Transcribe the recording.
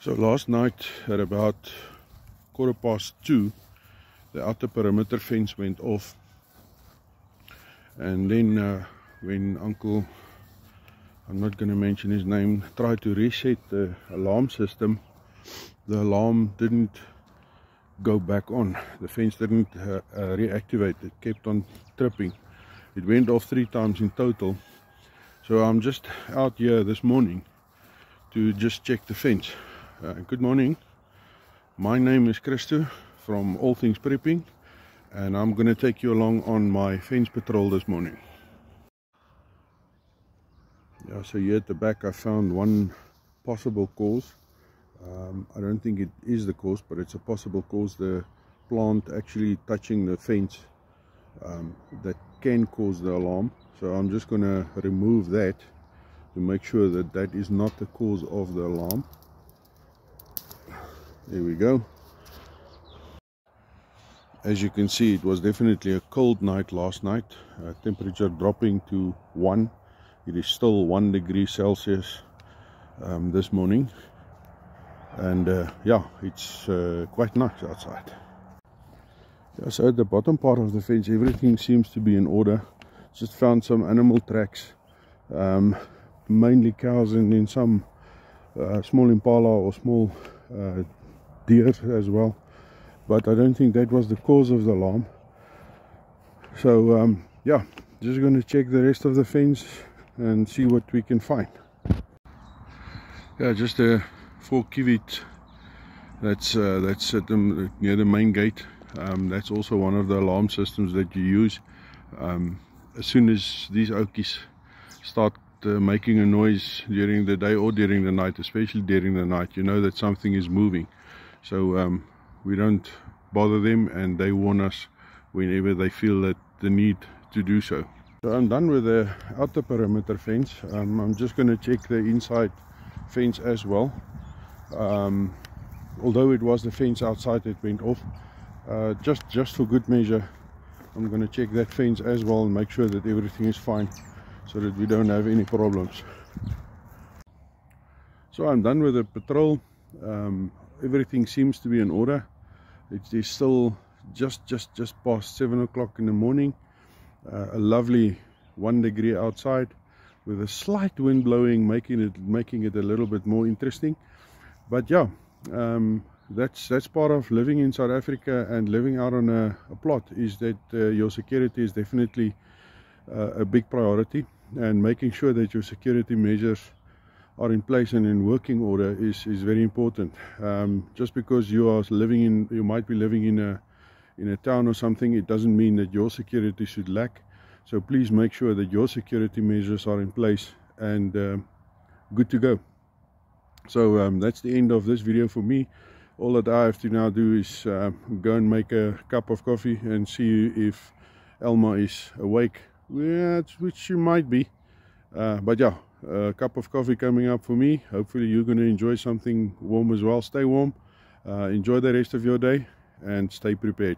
So last night at about 2:15, the outer perimeter fence went off, and then when Uncle, I'm not going to mention his name, tried to reset the alarm system, the alarm didn't go back on. The fence didn't reactivate. It kept on tripping. It went off 3 times in total. So I'm just out here this morning to just check the fence. Good morning. My name is Christo from All Things Prepping, and I'm going to take you along on my fence patrol this morning. Yeah, so here at the back I found one possible cause. I don't think it is the cause, but it's a possible cause. The plant actually touching the fence that can cause the alarm. So I'm just going to remove that to make sure that that is not the cause of the alarm. There we go. As you can see, it was definitely a cold night last night. Temperature dropping to 1. It is still 1 degree Celsius this morning. And yeah, it's quite nice outside. Yeah, so at the bottom part of the fence, everything seems to be in order. Just found some animal tracks, mainly cows, and then some small impala or small deer as well. But I don't think that was the cause of the alarm. So yeah, just going to check the rest of the fence and see what we can find. Yeah, just a 4 kivit that's at near the main gate. That's also one of the alarm systems that you use. As soon as these okies start making a noise during the day or during the night, especially during the night, you know that something is moving. So we don't bother them, and they warn us whenever they feel that the need to do so. So I'm done with the outer perimeter fence. I'm just going to check the inside fence as well. Although it was the fence outside that went off, just for good measure, I'm going to check that fence as well and make sure that everything is fine, so that we don't have any problems. So I'm done with the patrol. Everything seems to be in order. It is still just past 7 o'clock in the morning. A lovely 1 degree outside, with a slight wind blowing, making it a little bit more interesting. But yeah, that's part of living in South Africa and living out on a plot, is that your security is definitely a big priority, and making sure that your security measures are in place and in working order is very important. Just because you might be living in a town or something, it doesn't mean that your security should lack. So please make sure that your security measures are in place and good to go. So that's the end of this video for me. All that I have to now do is go and make a cup of coffee and see if Elma is awake, which she might be. But yeah, a cup of coffee coming up for me. Hopefully you're going to enjoy something warm as well. Stay warm, enjoy the rest of your day, and stay prepared.